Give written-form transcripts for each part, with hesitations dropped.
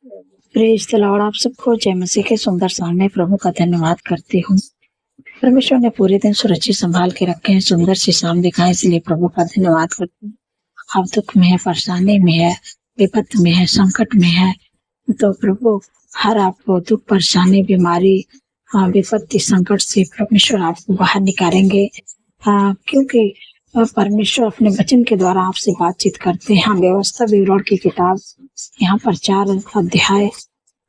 Praise the Lord. आप सबको जय मसीह के सुंदर सामने प्रभु का धन्यवाद करती हूँ। परमेश्वर ने पूरे दिन सुरक्षित संभाल के रखे हैं, सुंदर सी शाम दिखाए, इसलिए प्रभु का धन्यवाद करती हूँ। आप दुख में है, परेशानी में है, विपत्ति में है, संकट में है, तो प्रभु हर आपको दुख, परेशानी, बीमारी, विपत्ति, संकट से परमेश्वर आपको बाहर निकालेंगे। क्योंकि परमेश्वर अपने वचन के द्वारा आपसे बातचीत करते हैं। व्यवस्था विवरण की किताब यहाँ पर 4 अध्याय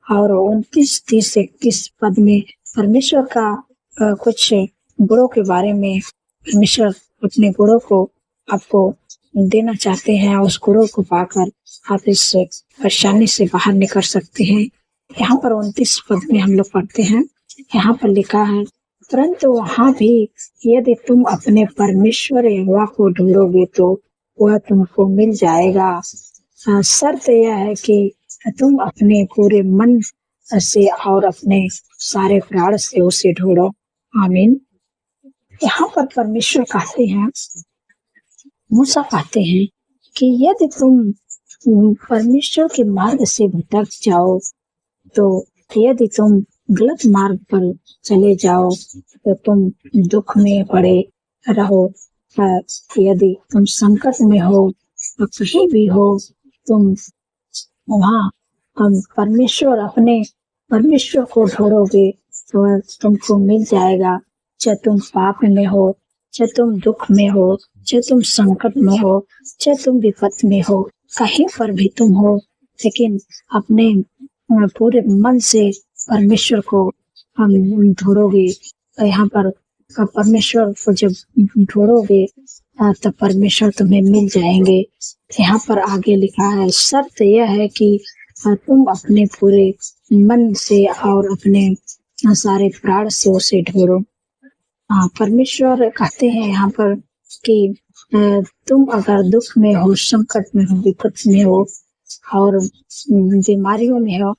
और 29, 30, 31 पद में परमेश्वर का कुछ गुणों के बारे में परमेश्वर अपने गुणों को आपको देना चाहते हैं। उस गुणों को पाकर आप इस परेशानी से बाहर निकल सकते हैं। यहाँ पर 29 पद में हम लोग पढ़ते हैं, यहाँ पर लिखा है, परंतु वहाँ भी यदि तुम अपने परमेश्वर यहोवा को ढूंढोगे तो वह तुमको मिल जाएगा। शर्त यह है कि तुम अपने पूरे मन से और अपने सारे प्राण से उसे ढूंढो। आमीन। यहाँ पर परमेश्वर कहते हैं, मूसा कहते हैं कि यदि तुम परमेश्वर के मार्ग से भटक जाओ, तो यदि तुम गलत मार्ग पर चले जाओ तो तुम दुख में पड़े रहो। यदि तुम संकट में हो तो कहीं भी हो, तुम वहाँ अपने परमेश्वर को ढूंढोगे तो तुमको मिल जाएगा। चाहे तुम पाप में हो, चाहे तुम दुख में हो, चाहे तुम संकट में हो, चाहे तुम विपत्ति में हो, कहीं पर भी तुम हो, लेकिन अपने पूरे मन से परमेश्वर को हम ढूंढोगे। यहाँ पर परमेश्वर को जब ढूंढोगे तो परमेश्वर तुम्हें मिल जाएंगे। यहाँ पर आगे लिखा है, शर्त यह है कि तुम अपने पूरे मन से और अपने सारे प्राण से उसे ढूंढो। परमेश्वर कहते हैं यहाँ पर कि तुम अगर दुख में हो, संकट में हो, विपत्ति में हो और बीमारियों में हो,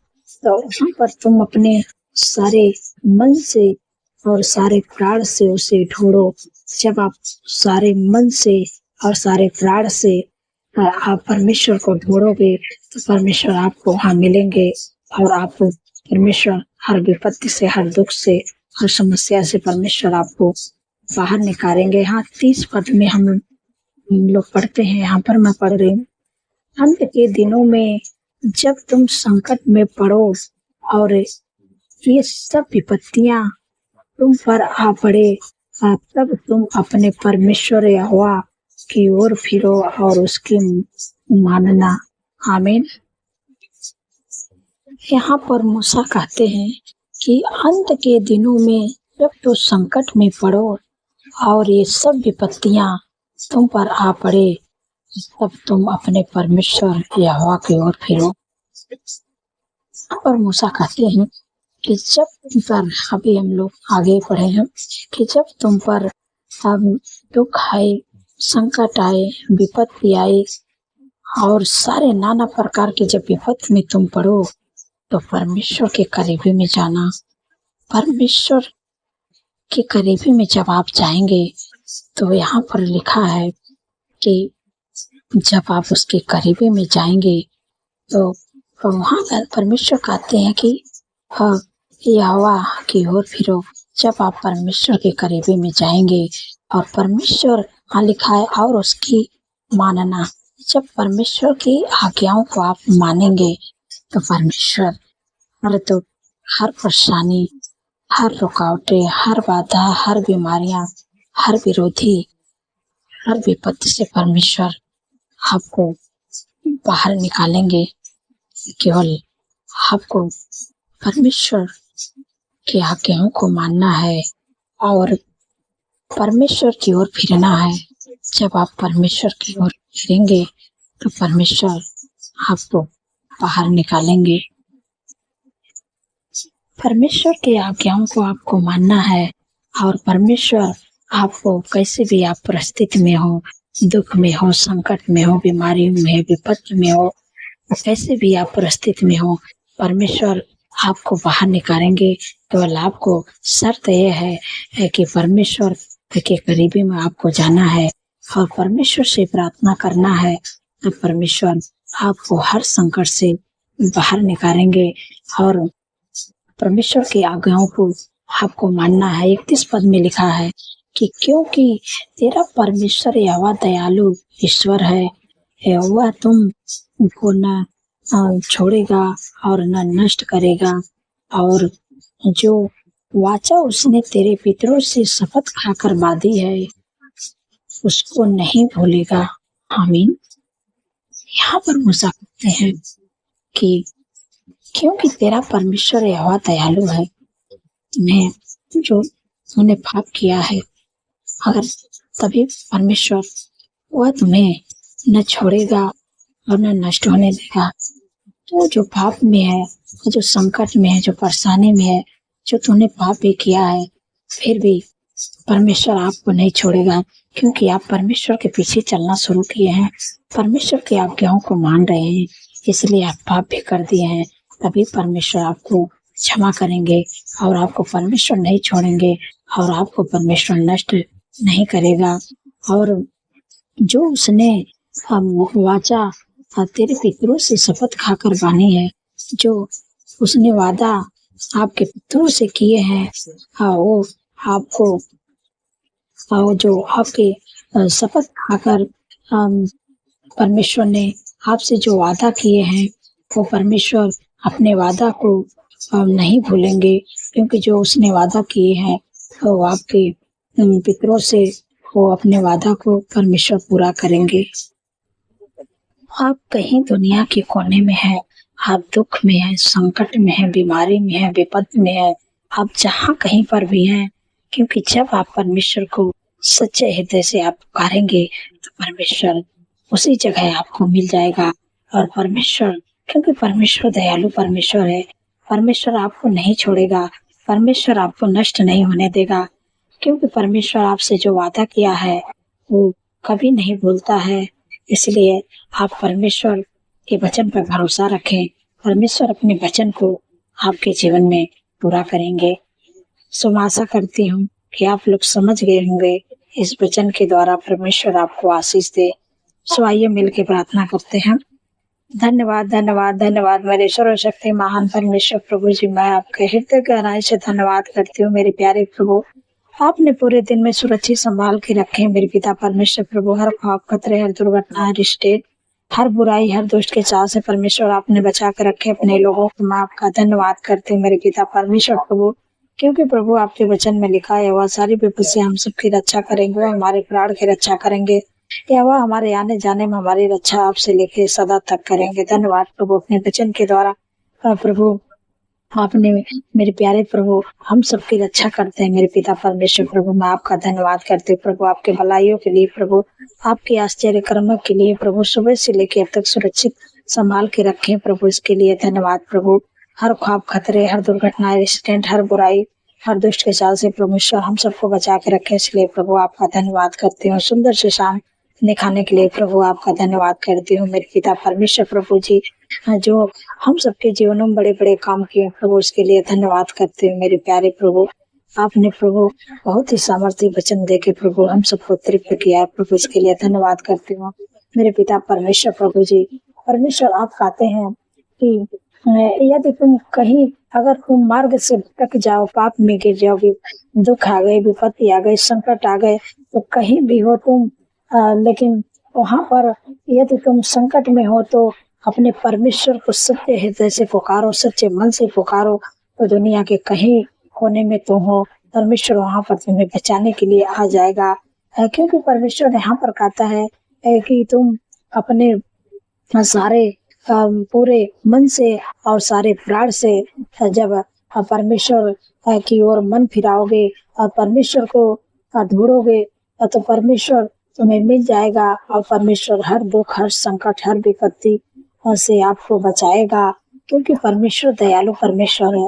तो वहाँ पर तुम अपने सारे मन से और सारे प्राण से उसे ढूंढो। जब आप सारे मन से और सारे प्राण से आप परमेश्वर को ढूंढोगे तो परमेश्वर आपको वहाँ मिलेंगे और आप परमेश्वर हर विपत्ति से, हर दुख से, हर समस्या से परमेश्वर आपको बाहर निकालेंगे। यहाँ 30 पद में हम लोग पढ़ते हैं, यहाँ पर मैं पढ़ रही हूँ, अंत के दिनों में जब तुम संकट में पड़ो और ये सब विपत्तियां तुम पर आ पड़े, तब तुम अपने परमेश्वर यहोवा की ओर फिरो और उसकी मानना। आमीन। यहाँ पर मूसा कहते हैं कि अंत के दिनों में जब तुम संकट में पड़ो और ये सब विपत्तियां तुम पर आ पड़े, तब तुम अपने परमेश्वर यहोवा की ओर फिरो। और मूसा कहते हैं कि जब तुम पर, अभी हम लोग आगे पढ़े हैं कि जब तुम पर दुख आए, संकट आए, विपत्ति आए और सारे नाना प्रकार के जब विपत्ति में तुम पड़ो तो परमेश्वर के करीबी में जाना। परमेश्वर के करीबी में जब आप जाएंगे तो यहाँ पर लिखा है कि जब आप उसके करीबी में जाएंगे तो वहाँ पर परमेश्वर कहते हैं कि यहोवा की ओर फिरो। जब आप परमेश्वर के करीबी में जाएंगे और परमेश्वर लिखा है और उसकी मानना, जब परमेश्वर की आज्ञाओं को आप मानेंगे तो परमेश्वर हर परेशानी, हर रुकावटें, हर बाधा, हर बीमारियां, हर विरोधी, हर विपत्ति से परमेश्वर आपको बाहर निकालेंगे। केवल आपको परमेश्वर की आज्ञाओं को मानना है और परमेश्वर की ओर फिरना है। जब आप परमेश्वर की ओर फिरेंगे तो परमेश्वर आपको बाहर निकालेंगे। परमेश्वर की आज्ञाओं को आपको मानना है और परमेश्वर आपको कैसे भी आप परिस्थिति में हो, दुख में हो, संकट में हो, बीमारी में, विपत्ति में हो, कैसे भी आप परिस्थिति में हो, परमेश्वर आपको बाहर निकालेंगे। केवल आपको शर्त यह है कि परमेश्वर के करीबी में आपको जाना है और परमेश्वर से प्रार्थना करना है। तो परमेश्वर आपको हर संकट से बाहर निकालेंगे और परमेश्वर की आज्ञाओं को आपको मानना है। 31 पद में लिखा है कि क्योंकि तेरा परमेश्वर यहोवा दयालु ईश्वर है, यहोवा तुमको न छोड़ेगा और न नष्ट करेगा, और जो वाचा उसने तेरे पितरों से शपथ खाकर बांधी है उसको नहीं भूलेगा। आमीन। यहाँ पर मूसा कहते हैं कि क्योंकि तेरा परमेश्वर यहोवा दयालु है, तुम्हें जो तुमने पाप किया है, अगर तभी परमेश्वर वह तुम्हें न छोड़ेगा और न नष्ट होने देगा। तो जो पाप में है, जो संकट में है, जो परेशानी में है, जो तुमने पाप भी किया है, फिर भी परमेश्वर आपको नहीं छोड़ेगा, क्योंकि आप परमेश्वर के पीछे चलना शुरू किए हैं, परमेश्वर की आज्ञाओं को मान रहे हैं, इसलिए आप पाप भी कर दिए हैं। तभी परमेश्वर आपको क्षमा करेंगे और आपको परमेश्वर नहीं छोड़ेंगे और आपको परमेश्वर नष्ट नहीं करेगा। और जो उसने वाचा तेरे पितरों से शपथ खाकर बानी है, जो उसने वादा आपके पितरों से किए हैं, वो आपको जो आपके शपथ खाकर परमेश्वर ने आपसे जो वादा किए हैं, वो परमेश्वर अपने वादा को नहीं भूलेंगे, क्योंकि जो उसने वादा किए हैं वो आपके पितरों से वो अपने वादा को परमेश्वर पूरा करेंगे। आप कहीं दुनिया के कोने में हैं, आप दुख में हैं, संकट में हैं, बीमारी में हैं, विपत्ति में हैं, आप जहाँ कहीं पर भी हैं, क्योंकि जब आप परमेश्वर को सच्चे हृदय से आप पुकारेंगे तो परमेश्वर उसी जगह आपको मिल जाएगा। और परमेश्वर, क्योंकि परमेश्वर दयालु परमेश्वर है, परमेश्वर आपको नहीं छोड़ेगा, परमेश्वर आपको नष्ट नहीं होने देगा, क्योंकि परमेश्वर आपसे जो वादा किया है वो कभी नहीं भूलता है। इसलिए आप परमेश्वर के वचन पर भरोसा रखें, परमेश्वर अपने वचन को आपके जीवन में पूरा करेंगे। सो मैं आशा करती हूँ कि आप लोग समझ गए होंगे, इस वचन के द्वारा परमेश्वर आपको आशीष दे। सो आइए मिलकर प्रार्थना करते हैं। धन्यवाद धन्यवाद धन्यवाद मेरे सर्वशक्ति महान परमेश्वर प्रभु जी, मैं आपके हृदय गहराई से धन्यवाद करती हूँ मेरे प्यारे प्रभु। आपने पूरे दिन में सुरक्षित संभाल के रखे मेरे पिता परमेश्वर प्रभु। हर खौफ खतरे, हर दुर्घटना, हर स्टेट, हर बुराई, हर दुष्ट के चाल से परमेश्वर आपने बचा कर रखे अपने लोगों को। मैं आपका धन्यवाद करती हूँ मेरे पिता परमेश्वर प्रभु, क्योंकि प्रभु आपके वचन में लिखा है वह सारी विपत्ति से हम सबकी रक्षा करेंगे, हमारे प्राण की रक्षा करेंगे, या वह हमारे आने जाने में हमारी रक्षा आपसे लेके सदा तक करेंगे। धन्यवाद प्रभु अपने वचन के द्वारा प्रभु आपने मेरे प्यारे प्रभु हम सबकी रक्षा करते हैं मेरे पिता परमेश्वर प्रभु। मैं आपका धन्यवाद करते हूँ प्रभु, आपके भलाइयों के लिए प्रभु, आपके आश्चर्य कर्मों के लिए प्रभु, सुबह से लेकर अब तक सुरक्षित संभाल के रखे प्रभु, इसके लिए धन्यवाद प्रभु। हर ख्वाब खतरे, हर दुर्घटना, एक्सीडेंट, हर बुराई, हर दुष्ट के चाल से परमेश्वर हम सबको बचा के रखे, इसलिए प्रभु आपका धन्यवाद करती हूँ। सुंदर से शाम दिखाने के लिए प्रभु आपका धन्यवाद करती हूँ मेरे पिता परमेश्वर प्रभु जी। जो हम सबके जीवनों में बड़े बड़े काम किए प्रभु, उसके लिए धन्यवाद करते हुए मेरे प्यारे प्रभु। आपने प्रभु बहुत ही सामर्थ्य वचन देके प्रभु हम सबको तृप्त किया है प्रभु, इसके लिए धन्यवाद करती हूँ मेरे पिता परमेश्वर प्रभु जी। परमेश्वर आप कहते हैं कि यदि तुम कहीं अगर तुम मार्ग से भटक जाओ, पाप में गिर जाओगे, दुख आ गए, विपत्ति आ गई, संकट आ गए, तो कहीं भी हो तुम, लेकिन वहां पर यदि तुम संकट में हो तो अपने परमेश्वर को सच्चे हृदय से पुकारो, सच्चे मन से पुकारो, तो दुनिया के कहीं कोने में तुम हो, परमेश्वर वहां पर तुम्हें बचाने के लिए आ जाएगा। क्योंकि परमेश्वर यहाँ पर कहता है कि तुम अपने सारे पूरे मन से और सारे प्राण से जब परमेश्वर की ओर मन फिराओगे और परमेश्वर को ढूंढोगे तो परमेश्वर तुम्हें मिल जाएगा, और परमेश्वर हर दुख, हर संकट, हर विपत्ति से आपको बचाएगा, क्योंकि परमेश्वर दयालु परमेश्वर है।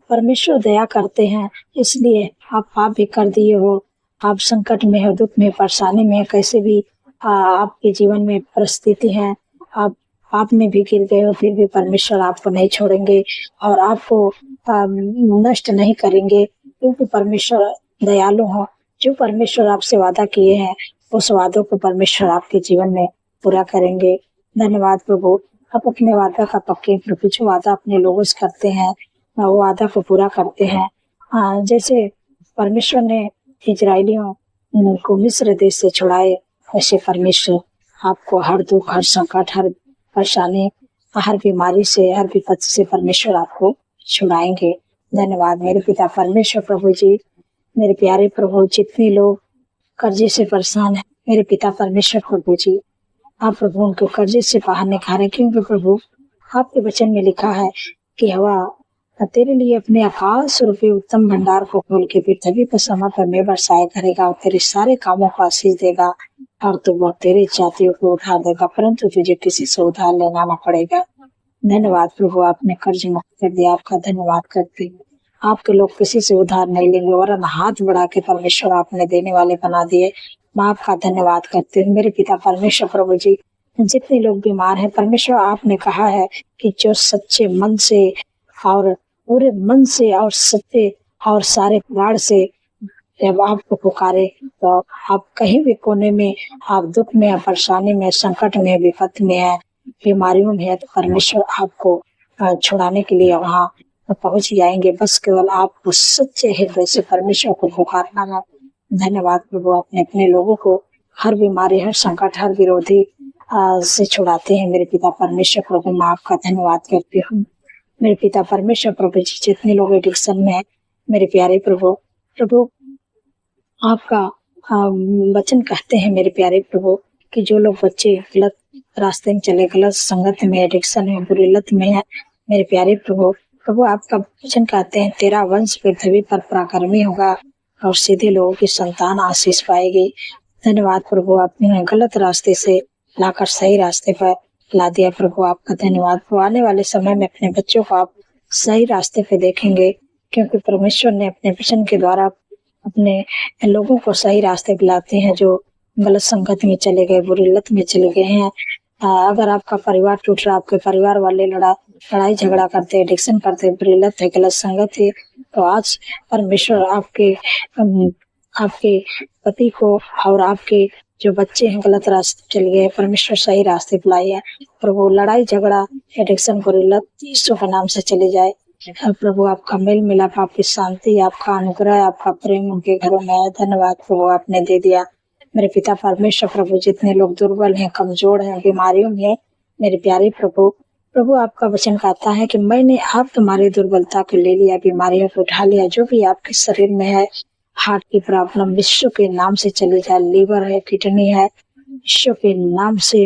परमेश्वर दया करते हैं, इसलिए आप पाप भी कर दिए हो, आप संकट में हो, दुख में, परेशानी में, कैसे भी आपके जीवन में परिस्थिति है, आप पाप में भी गिर गए हो, फिर भी परमेश्वर आपको नहीं छोड़ेंगे और आपको नष्ट नहीं करेंगे, क्योंकि परमेश्वर दयालु हो। जो परमेश्वर आपसे वादा किए हैं उस वादों को परमेश्वर आपके जीवन में पूरा करेंगे। धन्यवाद प्रभु, आप अपने वादा का पक्के प्रभु, जो वादा अपने लोगों से करते हैं वो वादा को पूरा करते हैं। जैसे परमेश्वर ने इजरायलियों को मिस्र देश से छुड़ाए, ऐसे परमेश्वर आपको हर दुख, हर संकट, हर परेशानी, हर बीमारी से, हर विपत्ति से परमेश्वर आपको छुड़ाएंगे। धन्यवाद मेरे पिता परमेश्वर प्रभु जी। मेरे प्यारे प्रभु, जितने लोग कर्जे से परेशान है मेरे पिता परमेश्वर प्रभु जी, आप प्रभु उनको कर्जे से बाहर निकालें, क्योंकि प्रभु आपके वचन में लिखा है कि हवा तेरे लिए अपने आकाश रूपी उत्तम भंडार को खोल के पृथ्वी पर समय पर में बरसाया करेगा और तेरे सारे कामों को आशीष देगा और तो वह तेरे जातियों को उधार देगा, परंतु तुझे किसी से उधार लेना न पड़ेगा। धन्यवाद प्रभु, आपने कर्ज मुक्त कर दिया, आपका धन्यवाद करते हैं। आपके लोग किसी से उधार नहीं लेंगे, वरन हाथ बढ़ा के परमेश्वर आपने देने वाले बना दिए। मैं आपका धन्यवाद करते हैं मेरे पिता परमेश्वर प्रभु जी। जितने लोग बीमार हैं परमेश्वर, आपने कहा है कि जो सच्चे मन से और पूरे मन से और सच्चे और सारे प्राण से जब आपको पुकारे तो आप कहीं भी कोने में, आप दुख में, परेशानी में, संकट में, विपत्ति में है, बीमारियों में है, तो परमेश्वर आपको छुड़ाने के लिए वहाँ पहुंच जाएंगे। बस केवल आपको सच्चे हृदय से परमेश्वर को पुकारना है। धन्यवाद प्रभु, आपने अपने लोगों को हर बीमारी, हर संकट, हर विरोधी से छुड़ाते हैं मेरे पिता परमेश्वर प्रभु। मैं आपका धन्यवाद करती हूँ मेरे पिता परमेश्वर प्रभु जी। जितने लोग एडिक्शन में है मेरे प्यारे प्रभु, प्रभु आपका वचन कहते हैं मेरे प्यारे प्रभु कि जो लोग बच्चे गलत रास्ते में चले, गलत संगत में, एडिक्शन में, बुरी लत में है मेरे प्यारे प्रभु, प्रभु आपका वचन कहते हैं तेरा वंश पृथ्वी पर पराक्रमी होगा और सीधे लोगों की संतान आशीष पाएगी। धन्यवाद प्रभु, आपने गलत रास्ते से लाकर सही रास्ते पर ला दिया प्रभु, आपका धन्यवाद। प्रभु आने वाले समय में अपने बच्चों को आप सही रास्ते पे देखेंगे, क्योंकि परमेश्वर ने अपने वचन के द्वारा अपने लोगों को सही रास्ते पे लाते हैं जो गलत संगत में चले गए, बुरी लत में चले गए हैं। अगर आपका परिवार टूट रहा, आपके परिवार वाले लड़ाई झगड़ा करते, एडिक्शन करते, बुरी लत है, गलत संगत है, तो आज परमेश्वर आपके पति को और आपके जो बच्चे हैं गलत रास्ते चले गए, परमेश्वर सही रास्ते पे लाए। प्रभु लड़ाई झगड़ा, एडिक्शन, बुरी लत यीशु के नाम से चले जाए। प्रभु आपका मेल मिलाप, आपकी शांति, आपका अनुग्रह, आपका प्रेम उनके घरों में है। धन्यवाद प्रभु, आपने दे दिया मेरे पिता परमेश्वर प्रभु। जितने लोग दुर्बल हैं, कमजोर हैं, बीमारियों में मेरे प्यारे प्रभु, प्रभु आपका वचन कहता है कि मैंने आप तुम्हारी दुर्बलता को ले लिया, बीमारियों को उठा लिया। जो भी आपके शरीर में है, हार्ट की प्रॉब्लम यीशु के नाम से चली जाए, लीवर है, किडनी है, यीशु के नाम से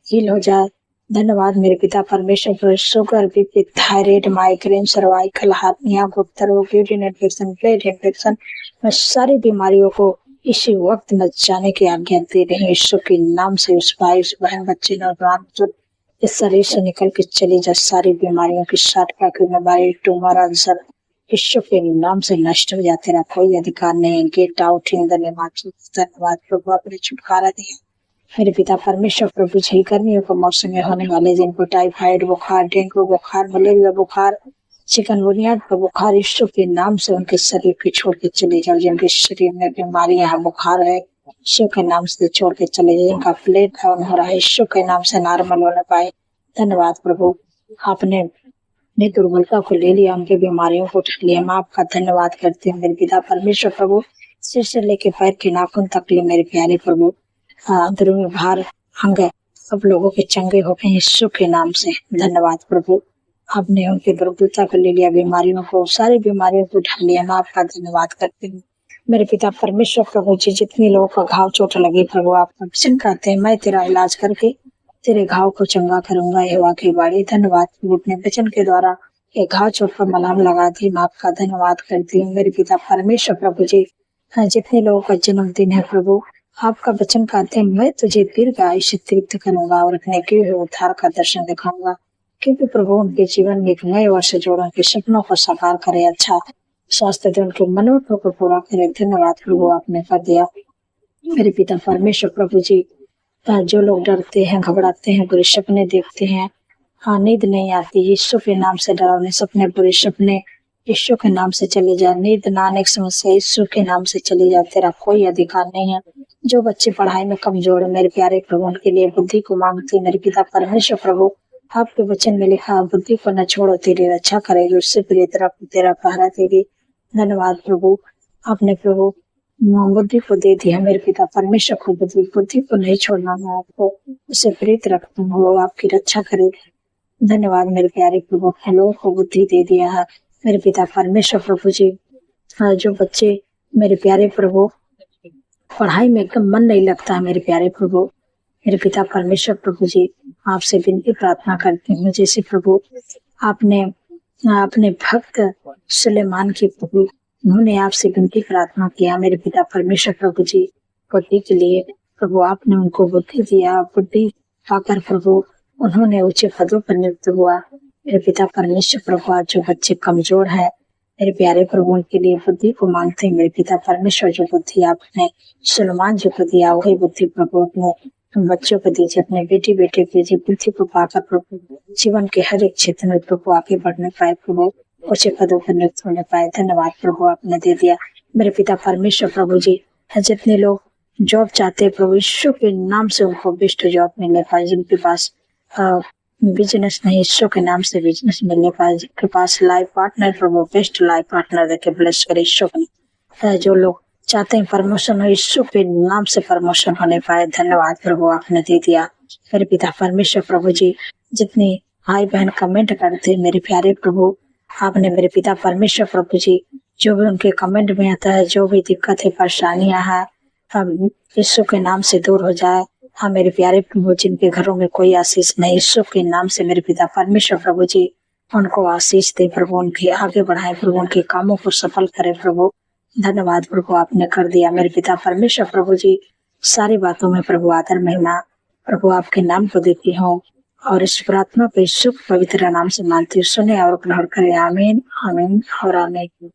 हील हो जाए। धन्यवाद मेरे पिता परमेश्वर। Sugar, BP, thyroid, migraine, cervical, hernia, गुप्त रोग, यूरिन इन्फेक्शन, ब्लड इन्फेक्शन, मैं सारी बीमारियों को इसी वक्त न जाने की आज्ञा दे रही हूँ यीशु के नाम से। उस भाई, उस बहन, बच्चे, नौजवान जो इस शरीर से निकल के चली जाए, सारी बीमारियों की शाखा की बीमारी, ट्यूमर, अल्सर यीशु के नाम से नष्ट हो जाते रहा, कोई अधिकार नहीं। Get out in the name of Jesus. धन्यवाद प्रभु, आपने छुटकारा दिया मेरे पिता परमेश्वर प्रभु जी। गर्मियों के मौसम में होने वाले जिनको टाइफाइड बुखार, डेंगू बुखार, मलेरिया बुखार, चिकनगुनिया का बुखार, यीशु के नाम से उनके शरीर को छोड़ के चले जाओ। जिनके शरीर में बीमारियां हैं, बुखार है, यीशु के नाम से छोड़ के चले जाए। जिनका प्लेट डाउन हो रहा है, यीशु के नाम से नॉर्मल होने पाए। धन्यवाद प्रभु, आपने अपनी दुर्बलता को ले लिया, उनकी बीमारियों को उठा लिया। मैं आपका धन्यवाद करती हूँ मेरे पिता परमेश्वर प्रभु। सिर से लेके पैर के नाखून तक ले मेरे प्यारे प्रभु, अंदरूनी भार अंग सब लोगों के चंगे हो गए यीशु के नाम से। धन्यवाद प्रभु, आपने उनकी दुर्बलता को ले लिया, बीमारियों को, सारी बीमारियों को उठा लिया। मैं आपका धन्यवाद करती हूँ मेरे पिता परमेश्वर प्रभु जी। जितने लोगों को घाव चोट लगी प्रभु, आपका वचन कहते हैं मैं तेरा इलाज करके तेरे घाव को चंगा करूंगा, यहोवा की वाणी। धन्यवाद प्रभु, अपने वचन के द्वारा एक घाव चोट पर मलहम लगा दी। मैं आपका धन्यवाद करती हूँ मेरे पिता परमेश्वर प्रभु जी। जितने लोगों का जन्मदिन है प्रभु, आपका वचन कहते हैं मैं तुझे दीर्घ आयुष्य तृप्त करूंगा और अपने किए हुए उद्धार का दर्शन दिखाऊंगा। क्योंकि प्रभु उनके जीवन में एक नए वर्ष जोड़, उनके सपनों को साकार करे, अच्छा स्वास्थ्य दे, उनके मनोरथों को पूरा करे। धन्यवाद प्रभु, आपने कर दिया मेरे पिता परमेश्वर प्रभु जी। जो लोग डरते हैं, घबराते हैं, बुरे सपने देखते हैं, नींद नहीं आती, यीशु के नाम से डरावने सपने, बुरे सपने यीशु के नाम से चले जाए। नींद ना आने की समस्या यीशु के नाम से चली जाए। तेरा कोई अधिकार नहीं है। जो बच्चे पढ़ाई में कमजोर है मेरे प्यारे प्रभु उनके लिए बुद्धि को मांगते मेरे पिता परमेश्वर प्रभु। आपके वचन में लिखा बुद्धि को न छोड़ो तेरी रक्षा करेगी, उससे प्रिय तरफ तेरा पहरा देगी। धन्यवाद प्रभु, आपने प्रभु बुद्धि को दे दिया मेरे पिता परमेश्वर को। बुद्धि को नहीं छोड़ना, मैं आपको उससे प्रेरित रखता हूँ, वो आपकी रक्षा करेगी। धन्यवाद मेरे प्यारे प्रभु, लोगों को बुद्धि दे दिया है मेरे पिता परमेश्वर प्रभु जी। जो बच्चे मेरे प्यारे प्रभु पढ़ाई में एकदम मन नहीं लगता है मेरे प्यारे प्रभु, मेरे पिता परमेश्वर प्रभु जी आपसे विनती प्रार्थना करती हूँ, जैसे प्रभु आपने अपने भक्त सुलेमान के प्रभु उन्होंने आपसे विनती प्रार्थना किया मेरे पिता परमेश्वर प्रभु जी बुद्धि के लिए। प्रभु आपने उनको बुद्धि दिया, बुद्धि पाकर प्रभु उन्होंने ऊंचे पदों पर नियुक्त हुआ मेरे पिता परमेश्वर प्रभु। आज जो बच्चे कमजोर है मेरे प्यारे प्रभु उनके लिए बुद्धि को मांगते हैं मेरे पिता परमेश्वर। जो बुद्धि आपने सुलेमान जी को दिया वही बुद्धि प्रभु अपने बच्चों को दीजिए, अपने बेटी बेटे को दीजिए। बुद्धि को पाकर प्रभु जीवन के हर एक क्षेत्र में प्रभु आगे बढ़ने पाए, प्रभु ऊंचे पदों पर नियुक्त होने पाए। धन्यवाद प्रभु आपने दे दिया मेरे पिता परमेश्वर प्रभु जी। जितने लोग जॉब चाहते हैं प्रभु यीशु के नाम से उनको बेस्ट जॉब मिलने पाए, जिनके पास बिजनेस नहीं यीशु के नाम से बिजनेस मिलने पाए, जिनके पास लाइफ पार्टनर प्रभु बेस्ट लाइफ पार्टनर देके ब्लेस करे यीशु के। जो लोग चाहते हैं प्रमोशन हो यीशु के नाम से प्रमोशन होने पाए। धन्यवाद प्रभु आपने दे दिया मेरे पिता परमेश्वर प्रभु जी। जितनी भाई बहन कमेंट करते हैं मेरे प्यारे प्रभु आपने मेरे पिता परमेश्वर प्रभु जी जो भी उनके कमेंट में आता है, जो भी दिक्कत है परेशानियां है यीशु के नाम से दूर हो जाए। हाँ मेरे प्यारे प्रभु जिनके घरों में कोई आशीष नहीं यीशु के नाम से मेरे पिता परमेश्वर प्रभु जी उनको आशीष दे प्रभु, उनके आगे बढ़ाए प्रभु, उनके कामों को सफल करे प्रभु। धन्यवाद प्रभु आपने कर दिया मेरे पिता परमेश्वर प्रभु जी। सारी बातों में प्रभु आदर महिमा प्रभु आपके नाम को देती हूँ और इस प्रार्थना को यीशु पवित्र नाम से मानती हूँ। सुने और ग्रहण करे। आमीन आमीन और आमीन।